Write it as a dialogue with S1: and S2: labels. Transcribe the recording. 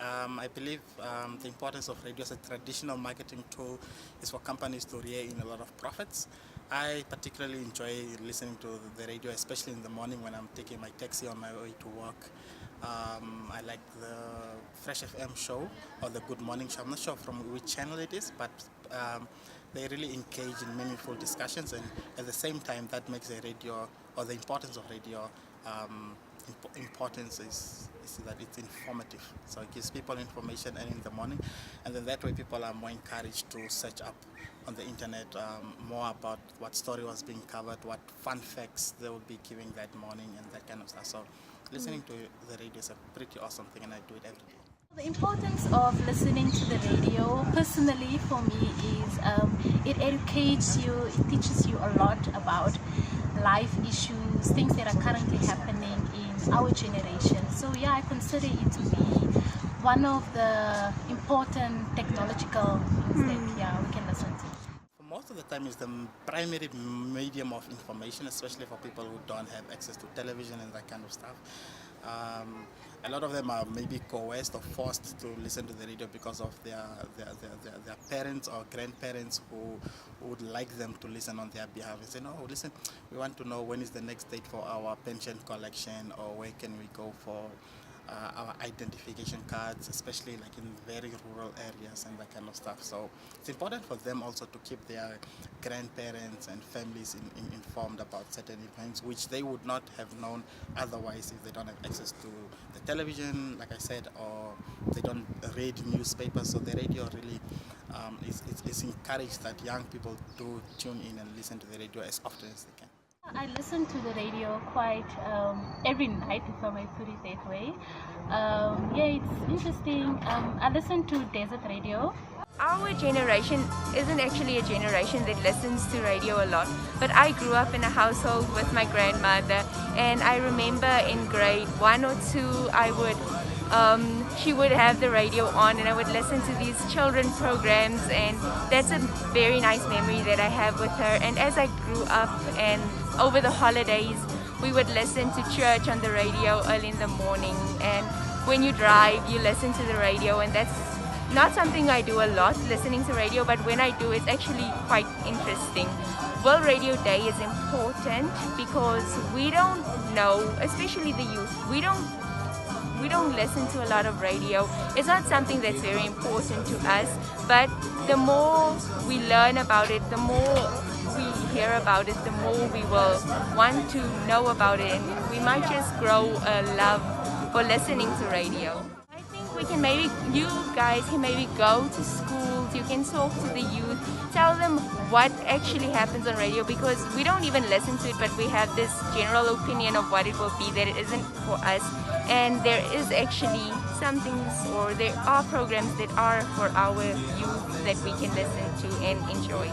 S1: I believe the importance of radio as a traditional marketing tool is for companies to rear in a lot of profits. I particularly enjoy listening to the radio, especially in the morning when I'm taking my taxi on my way to work. I like the Fresh FM show or the Good Morning show. I'm not sure from which channel it is, but they really engage in meaningful discussions, and at the same time that makes the radio, or the importance of radio, importance is that it's informative. So it gives people information early in the morning, and then that way people are more encouraged to search up on the internet more about what story was being covered, what fun facts they will be giving that morning, and that kind of stuff. So listening to the radio is a pretty awesome thing, and I do it every day.
S2: The importance of listening to the radio, personally for me, is it educates you, it teaches you a lot about life issues, things that are currently happening in our generation. So yeah, I consider it to be one of the important technological things that we can listen to.
S1: Most of the time it's the primary medium of information, especially for people who don't have access to television and that kind of stuff. A lot of them are maybe coerced or forced to listen to the radio because of their parents or grandparents who would like them to listen on their behalf and say, no, listen, we want to know when is the next date for our pension collection, or where can we go for our identification cards, especially like in very rural areas and that kind of stuff. So it's important for them also to keep their grandparents and families informed about certain events which they would not have known otherwise if they don't have access to the television, like I said, or they don't read newspapers. So the radio really is encouraged that young people do tune in and listen to the radio as often as they can.
S2: I listen to the radio quite every night, if I may put it that way. It's interesting. I listen to desert radio.
S3: Our generation isn't actually a generation that listens to radio a lot, but I grew up in a household with my grandmother, and I remember in grade 1 or 2 she would have the radio on and I would listen to these children programs, and that's a very nice memory that I have with her. And as I grew up and over the holidays, we would listen to church on the radio early in the morning, and when you drive you listen to the radio, and that's not something I do a lot, listening to radio, but when I do it's actually quite interesting. World Radio Day is important because we don't know, especially the youth, we don't listen to a lot of radio. It's not something that's very important to us, but the more we learn about it, the more we hear about it, the more we will want to know about it, and we might just grow a love for listening to radio. I think we can you guys can maybe go to schools, you can talk to the youth, tell them what actually happens on radio, because we don't even listen to it, but we have this general opinion of what it will be, that it isn't for us. And there is actually some things, or there are programs that are for our youth that we can listen to and enjoy.